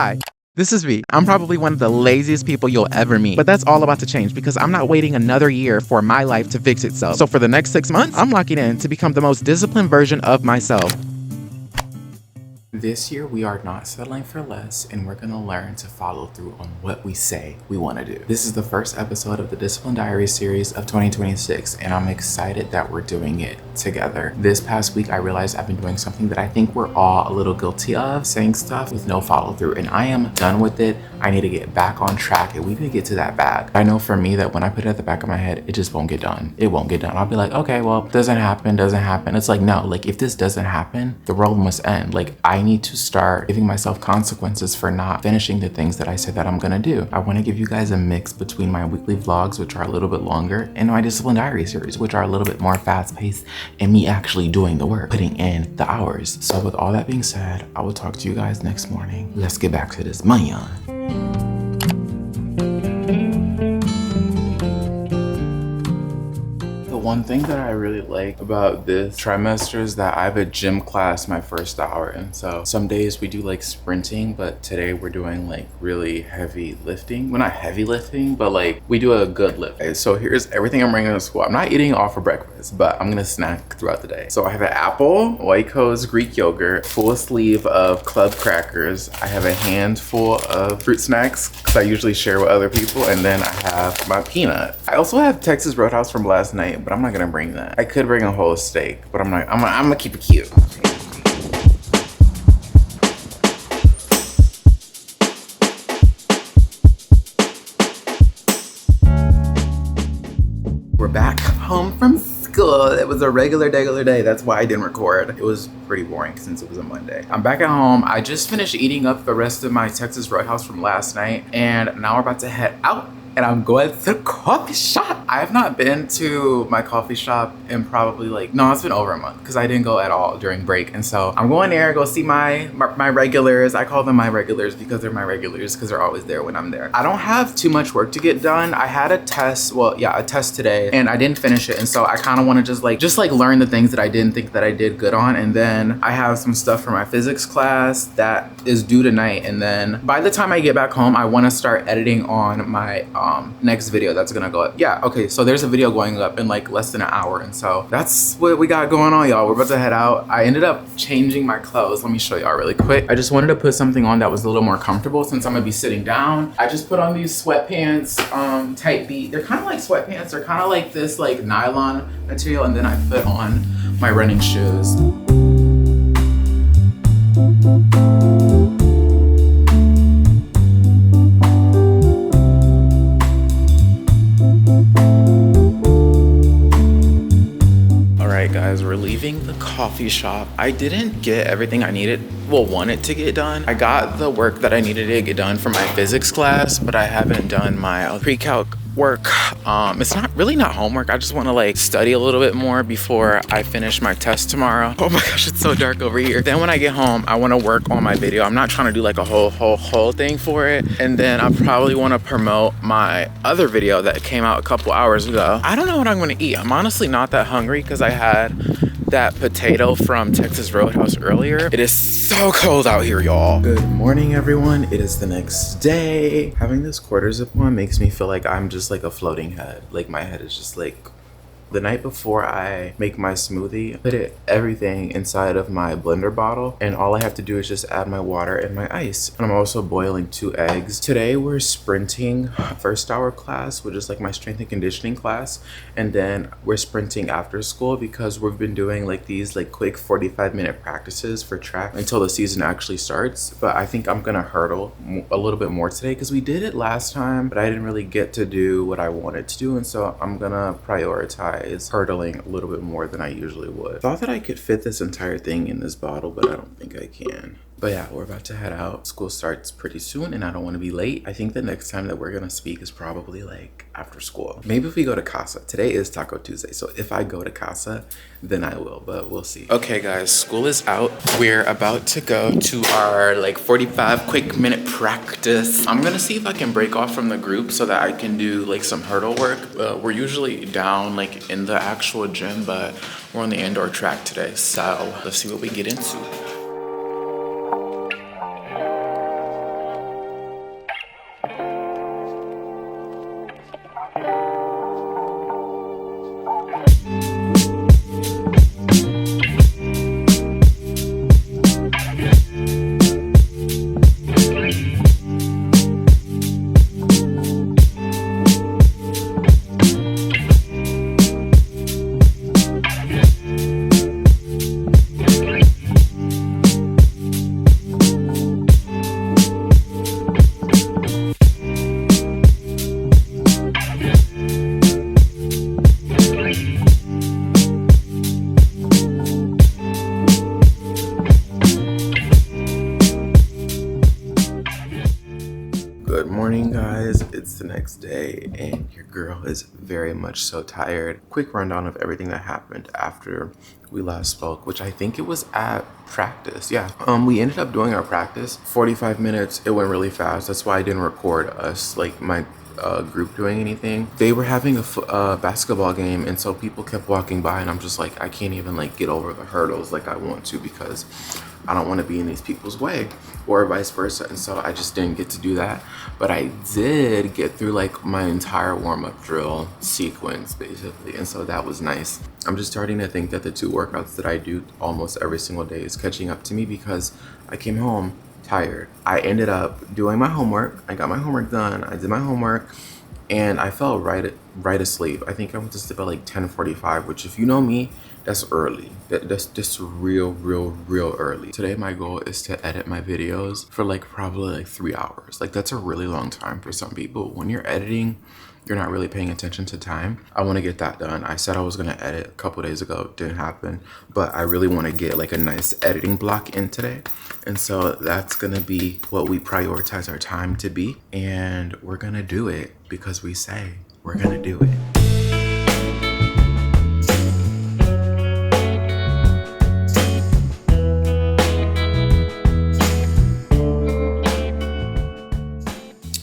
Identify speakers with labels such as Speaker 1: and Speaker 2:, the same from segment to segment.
Speaker 1: Hi, this is V. I'm probably one of the laziest people you'll ever meet, but that's all about to change because I'm not waiting another year for my life to fix itself. So for the next 6 months, I'm locking in to become the most disciplined version of myself. This year, we are not settling for less, and we're gonna learn to follow through on what we say we wanna do. This is the first episode of the Discipline Diaries series of 2026, and I'm excited that we're doing it together. This past week, I realized I've been doing something that I think we're all a little guilty of, saying stuff with no follow through, and I am done with it. I need to get back on track, and we need to get to that bag. I know for me that when I put it at the back of my head, it just won't get done. It won't get done. I'll be like, okay, well, doesn't happen. It's like, no, like if this doesn't happen, the world must end. Like I need to start giving myself consequences for not finishing the things that I said that I'm gonna do. I wanna give you guys a mix between my weekly vlogs, which are a little bit longer, and my Discipline Diary series, which are a little bit more fast paced, and me actually doing the work, putting in the hours. So with all that being said, I will talk to you guys next morning. Let's get back to this money on. One thing that I really like about this trimester is that I have a gym class my first hour, and so some days we do like sprinting, but today we're doing like really heavy lifting. Well, not heavy lifting, but like we do a good lift. Okay, so here's everything I'm bringing to school. I'm not eating all for breakfast, but I'm gonna snack throughout the day. So I have an apple, Oiko's Greek yogurt, full sleeve of club crackers. I have a handful of fruit snacks because I usually share with other people, and then I have my peanut. I also have Texas Roadhouse from last night, but I'm not gonna bring that. I could bring a whole steak, but I'm gonna keep it cute. We're back home from school. It was a regular day. That's why I didn't record. It was pretty boring since it was a Monday. I'm back at home. I just finished eating up the rest of my Texas Roadhouse from last night, and now we're about to head out. And I'm going to the coffee shop. I have not been to my coffee shop in probably it's been over a month because I didn't go at all during break. And so I'm going there, go see my regulars. I call them my regulars because they're my regulars because they're always there when I'm there. I don't have too much work to get done. I had a test, a test today, and I didn't finish it. And so I kind of want to just learn the things that I didn't think that I did good on. And then I have some stuff for my physics class that is due tonight. And then by the time I get back home, I want to start editing on my next video that's gonna go up. Yeah, okay, so there's a video going up in like less than an hour, and so that's what we got going on, y'all. We're about to head out. I ended up changing my clothes. Let me show y'all really quick. I just wanted to put something on that was a little more comfortable since I'm gonna be sitting down. I just put on these sweatpants, tight beat. They're kind of like sweatpants. They're kind of like this like nylon material, and then I put on my running shoes. Guys, we're leaving the coffee shop. I didn't get everything I wanted to get done. I got the work that I needed to get done for my physics class, but I haven't done my pre-calc work. It's not homework. I just want to study a little bit more before I finish my test tomorrow. Oh my gosh, it's so dark over here. Then when I get home, I want to work on my video. I'm not trying to do a whole thing for it. And then I probably want to promote my other video that came out a couple hours ago. I don't know what I'm going to eat. I'm honestly not that hungry because I had that potato from Texas Roadhouse earlier. It is so cold out here, y'all. Good morning, everyone. It is the next day. Having this quarter zip on makes me feel like I'm just like a floating head. Like my head is just like the night before I make my smoothie, I put everything inside of my blender bottle, and all I have to do is just add my water and my ice. And I'm also boiling 2 eggs. Today we're sprinting first hour class, which is like my strength and conditioning class, and then we're sprinting after school because we've been doing these quick 45-minute practices for track until the season actually starts. But I think I'm gonna hurdle a little bit more today because we did it last time, but I didn't really get to do what I wanted to do, and so I'm gonna prioritize hurdling a little bit more than I usually would. Thought that I could fit this entire thing in this bottle, but I don't think I can. But yeah, we're about to head out. School starts pretty soon and I don't want to be late. I think the next time that we're gonna speak is probably after school. Maybe if we go to Casa. Today is Taco Tuesday, so if I go to Casa, then I will, but we'll see. Okay guys, school is out. We're about to go to our 45 quick minute practice. I'm gonna see if I can break off from the group so that I can do some hurdle work. We're usually down in the actual gym, but we're on the indoor track today, so let's see what we get into. Good morning, guys. It's the next day and your girl is very much so tired. Quick rundown of everything that happened after we last spoke, which I think it was at practice. Yeah. We ended up doing our practice 45 minutes. It went really fast. That's why I didn't record us, like my group, doing anything. They were having a basketball game, and so people kept walking by, and I'm just like, I can't even like get over the hurdles like I want to, because I don't want to be in these people's way, or vice versa. And so I just didn't get to do that. But I did get through like my entire warm-up drill sequence basically, and so that was nice. I'm just starting to think that the 2 workouts that I do almost every single day is catching up to me, because I came home tired. I ended up doing my homework. I got my homework done. I did my homework and I fell right asleep. I think I went to sleep at like 10:45, which, if you know me, that's early. That's real early. Today my goal is to edit my videos for like probably like 3 hours. Like, that's a really long time for some people. When you're editing, you're not really paying attention to time. I want to get that done. I said I was gonna edit a couple days ago, didn't happen, but I really want to get like a nice editing block in today. And so that's gonna be what we prioritize our time to be. And we're gonna do it because we say we're gonna do it.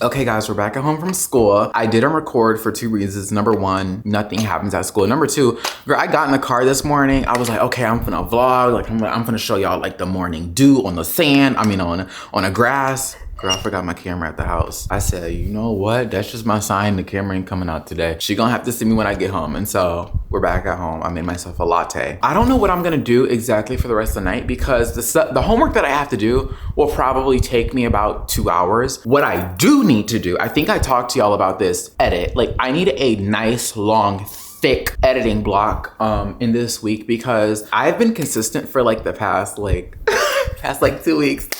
Speaker 1: Okay guys, we're back at home from school. I didn't record for 2 reasons. Number 1, nothing happens at school. Number 2, girl, I got in the car this morning. I was like, okay, I'm gonna vlog. Like, I'm gonna show y'all like the morning dew on the sand. I mean, on the grass. Girl, I forgot my camera at the house. I said, you know what? That's just my sign. The camera ain't coming out today. She gonna have to see me when I get home. And so we're back at home. I made myself a latte. I don't know what I'm gonna do exactly for the rest of the night, because the homework that I have to do will probably take me about 2 hours. What I do need to do, I think I talked to y'all about this, edit. Like, I need a nice, long, thick editing block in this week, because I've been consistent for like the past 2 weeks.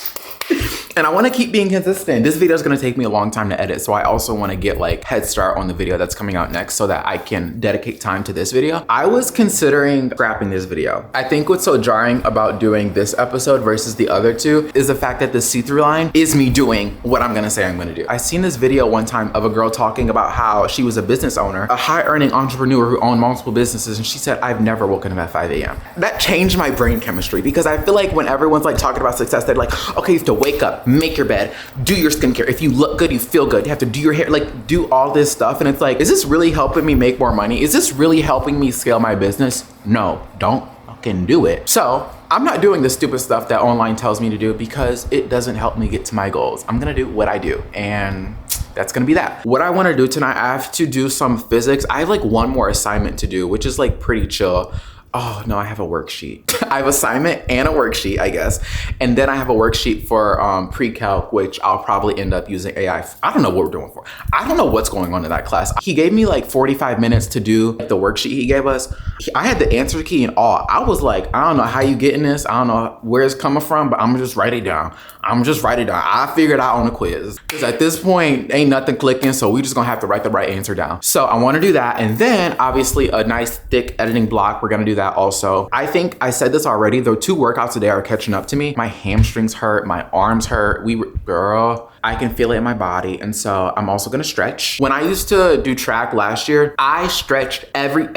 Speaker 1: And I want to keep being consistent. This video is going to take me a long time to edit, so I also want to get like head start on the video that's coming out next, so that I can dedicate time to this video. I was considering scrapping this video. I think what's so jarring about doing this episode versus the other 2 is the fact that the see-through line is me doing what I'm going to say I'm going to do. I seen this video one time of a girl talking about how she was a business owner, a high-earning entrepreneur who owned multiple businesses, and she said, I've never woken up at 5 a.m. That changed my brain chemistry, because I feel like when everyone's like talking about success, they're like, okay, you have to wake up, make your bed, do your skincare. If you look good, you feel good. You have to do your hair, like do all this stuff. And it's like, is this really helping me make more money? Is this really helping me scale my business? No, don't fucking do it. So I'm not doing the stupid stuff that online tells me to do, because it doesn't help me get to my goals. I'm gonna do what I do, and that's gonna be that. What I wanna do tonight, I have to do some physics. I have like one more assignment to do, which is like pretty chill. Oh no, I have a worksheet. I have assignment and a worksheet, I guess. And then I have a worksheet for pre-calc, which I'll probably end up using AI. I don't know what we're doing for. I don't know what's going on in that class. He gave me like 45 minutes to do the worksheet he gave us. I had the answer key and all. I was like, I don't know how you getting this. I don't know where it's coming from, but I'm gonna just write it down. I figured out on the quiz. Because at this point, ain't nothing clicking, so we just gonna have to write the right answer down. So I wanna do that. And then obviously a nice thick editing block. We're gonna do that also. I think I said this already, though 2 workouts a day are catching up to me. My hamstrings hurt, my arms hurt. Girl, I can feel it in my body. And so I'm also gonna stretch. When I used to do track last year, I stretched every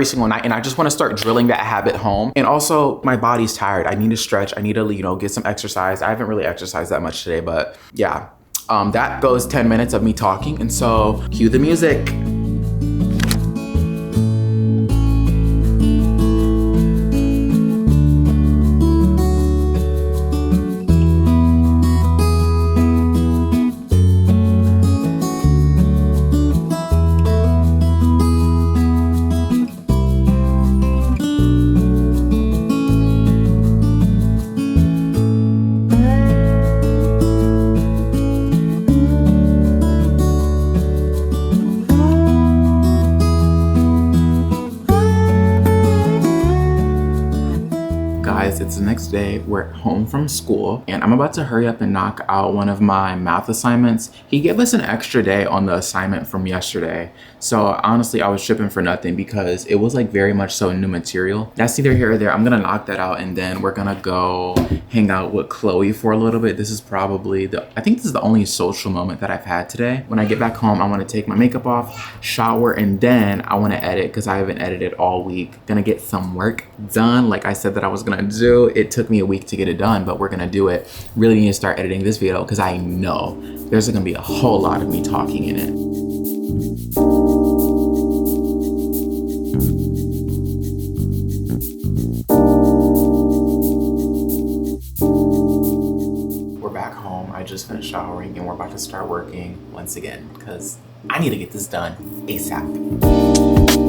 Speaker 1: single night. And I just wanna start drilling that habit home. And also my body's tired. I need to stretch. I need to, get some exercise. I haven't really exercised that much today, but yeah. That goes 10 minutes of me talking. And so cue the music. next day. We're home from school and I'm about to hurry up and knock out one of my math assignments. He gave us an extra day on the assignment from yesterday. So honestly, I was tripping for nothing because it was like very much so new material. That's neither here or there. I'm gonna knock that out and then we're gonna go hang out with Chloe for a little bit. This is probably I think this is the only social moment that I've had today. When I get back home, I wanna take my makeup off, shower, and then I wanna edit because I haven't edited all week. Gonna get some work done like I said that I was gonna do. It took me a week to get it done, but we're gonna do it. Really need to start editing this video because I know there's gonna be a whole lot of me talking in it. We're back home. I just finished showering and we're about to start working once again because I need to get this done ASAP.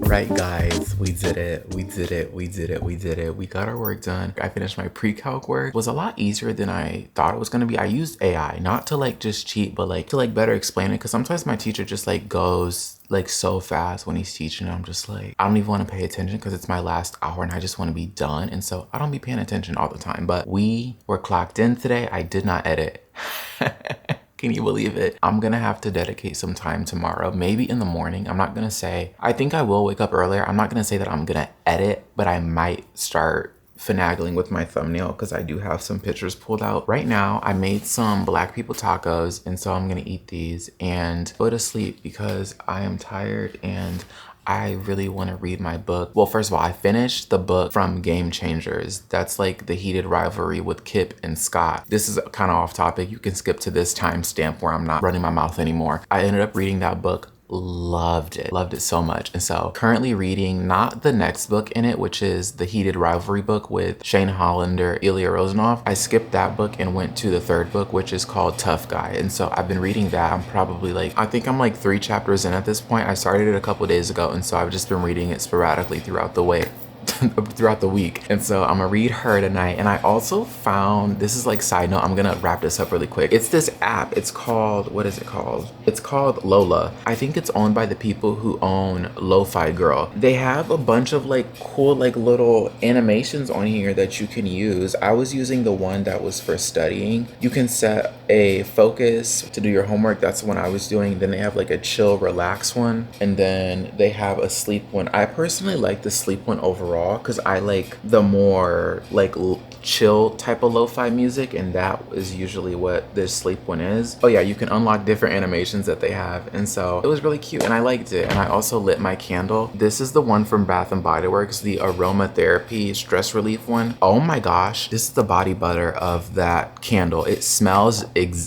Speaker 1: Right, guys, we did it. We got our work done. I finished my pre-calc work. It was a lot easier than I thought it was gonna be. I used AI, not to like just cheat, but like to like better explain it. Cause sometimes my teacher just like goes like so fast when he's teaching. I'm just like, I don't even wanna pay attention because it's my last hour and I just wanna be done. And so I don't be paying attention all the time, but we were clocked in today. I did not edit. Can you believe it? I'm gonna have to dedicate some time tomorrow, maybe in the morning. I'm not gonna say, I think I will wake up earlier. I'm not gonna say that I'm gonna edit, but I might start finagling with my thumbnail because I do have some pictures pulled out. Right now, I made some black people tacos, and so I'm gonna eat these and go to sleep because I am tired and I really want to read my book. Well, first of all, I finished the book from Game Changers. That's like the heated rivalry with Kip and Scott. This is kind of off topic. You can skip to this timestamp where I'm not running my mouth anymore. I ended up reading that book. Loved it so much. And so currently reading not the next book in it, which is the heated rivalry book with Shane Hollander, Ilya Rozanov. I skipped that book and went to the third book, which is called Tough Guy. And so I've been reading that. I'm probably like, I think I'm like 3 chapters in at this point. I started it a couple days ago. And so I've just been reading it sporadically throughout the week. And so I'm gonna read her tonight. And I also found, this is like side note, I'm gonna wrap this up really quick. It's this app. It's called, what is it called? It's called Lola. I think it's owned by the people who own Lo-Fi Girl. They have a bunch of like cool like little animations on here that you can use. I was using the one that was for studying. You can set a focus to do your homework. That's the one I was doing. Then they have like a chill, relax one. And then they have a sleep one. I personally like the sleep one overall because I like the more like chill type of lo-fi music, and that is usually what this sleep one is. Oh yeah, you can unlock different animations that they have, and so it was really cute and I liked it. And I also lit my candle. This is the one from Bath and Body Works, the aromatherapy stress relief one. Oh my gosh, this is the body butter of that candle. It smells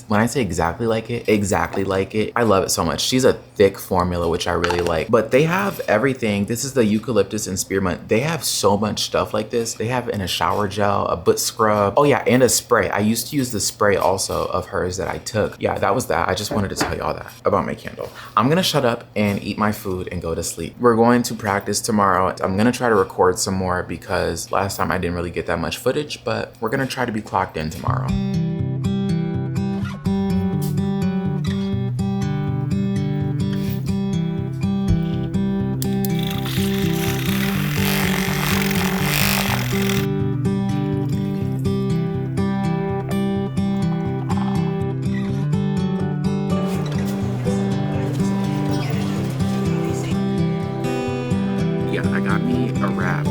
Speaker 1: when I say exactly like it. I love it so much. She's a thick formula, which I really like, but they have everything. This is the eucalyptus and spearmint. They have so much stuff like this. They have it in a shower gel, a butt scrub. Oh yeah, and a spray. I used to use the spray also of hers that I took. Yeah, that was that. I just wanted to tell y'all that about my candle. I'm gonna shut up and eat my food and go to sleep. We're going to practice tomorrow. I'm gonna try to record some more because last time I didn't really get that much footage, but we're gonna try to be clocked in tomorrow. I got me a wrap.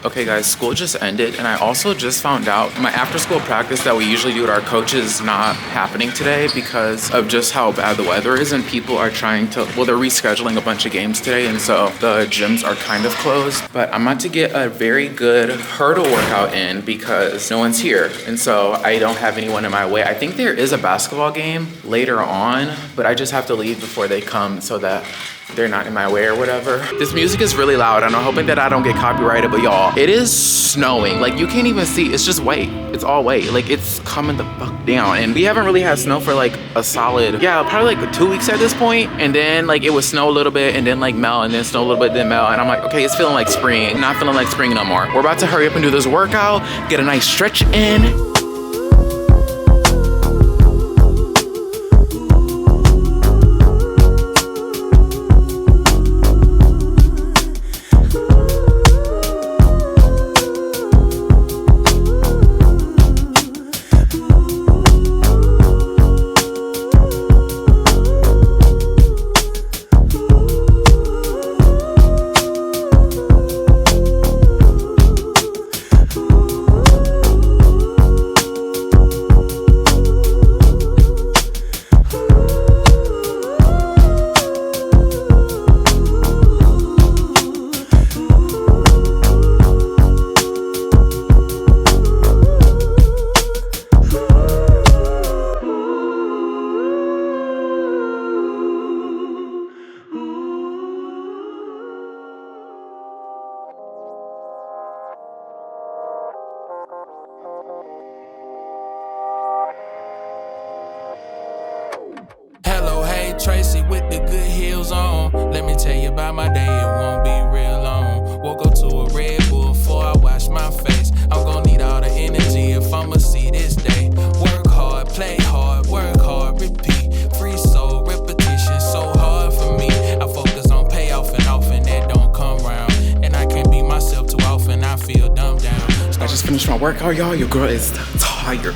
Speaker 1: Okay guys, school just ended and I also just found out my after school practice that we usually do with our coach is not happening today because of just how bad the weather is, and people are trying to, well, they're rescheduling a bunch of games today, and so the gyms are kind of closed. But I'm about to get a very good hurdle workout in because no one's here, and so I don't have anyone in my way. I think there is a basketball game later on, but I just have to leave before they come so that they're not in my way or whatever. This music is really loud and I'm hoping that I don't get copyrighted, but y'all, it is snowing. Like you can't even see, it's just white. It's all white, like it's coming the fuck down. And we haven't really had snow for like a solid, yeah, probably like 2 weeks at this point. And then like it would snow a little bit and then like melt and then snow a little bit, then melt. And I'm like, okay, it's feeling like spring. Not feeling like spring no more. We're about to hurry up and do this workout, get a nice stretch in.
Speaker 2: Tracy with the good heels on. Let me tell you about my day, it won't be real long. Woke up to a Red Bull before I wash my face. I'm gonna need all the energy if I'ma see this day. Work hard, play hard, work hard, repeat. Free soul, repetition, so hard for me. I focus on payoff and often that don't come round. And I can't be myself too often, I feel dumbed down.
Speaker 1: I just finished my workout, y'all. Your girl is tired.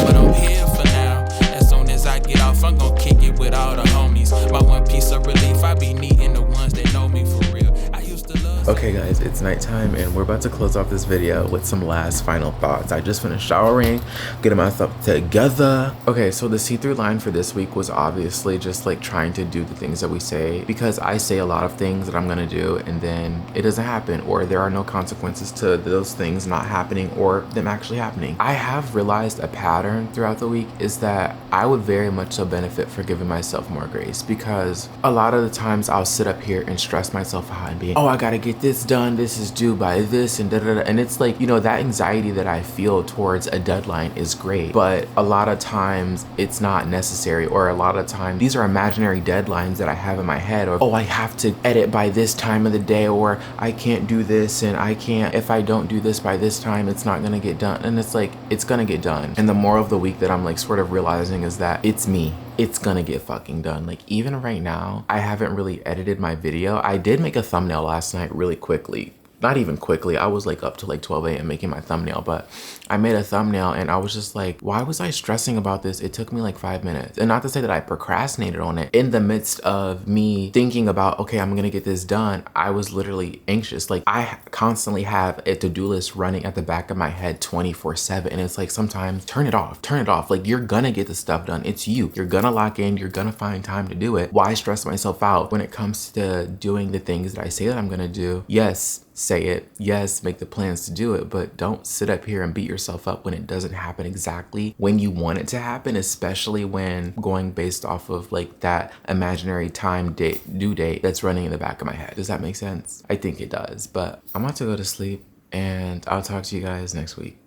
Speaker 2: But I'm here for now. As soon as I get off, I'm gonna kick it with all the homies. My one piece of relief, I be needing the ones that know me for real. I used to love.
Speaker 1: Okay guys, it's nighttime and we're about to close off this video with some last final thoughts. I just finished showering, getting myself together. Okay, so the see-through line for this week was obviously just like trying to do the things that we say, because I say a lot of things that I'm gonna do and then it doesn't happen, or there are no consequences to those things not happening or them actually happening. I have realized a pattern throughout the week is that I would very much so benefit for giving myself more grace, because a lot of the times I'll sit up here and stress myself out and be, oh, I gotta get this done, this is due by this and da da da. And it's like, you know, that anxiety that I feel towards a deadline is great, but a lot of times it's not necessary, or a lot of times these are imaginary deadlines that I have in my head, or oh, I have to edit by this time of the day, or I can't do this and I can't, if I don't do this by this time, it's not gonna get done. And it's like, it's gonna get done. And the moral of the week that I'm like sort of realizing is that it's me. It's gonna get fucking done. Like even right now, I haven't really edited my video. I did make a thumbnail last night really quickly. Not even quickly, I was like up to like 12 a.m. making my thumbnail, but I made a thumbnail and I was just like, why was I stressing about this? It took me like 5 minutes. And not to say that I procrastinated on it. In the midst of me thinking about, okay, I'm gonna get this done, I was literally anxious. Like I constantly have a to-do list running at the back of my head 24/7. And it's like, sometimes turn it off. Like you're gonna get the stuff done. It's you. You're gonna lock in, you're gonna find time to do it. Why stress myself out when it comes to doing the things that I say that I'm gonna do? Yes, say it. Yes, make the plans to do it, but don't sit up here and beat yourself up when it doesn't happen exactly when you want it to happen, especially when going based off of like that imaginary due date that's running in the back of my head. Does that make sense? I think it does, but I'm about to go to sleep and I'll talk to you guys next week.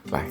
Speaker 1: Bye.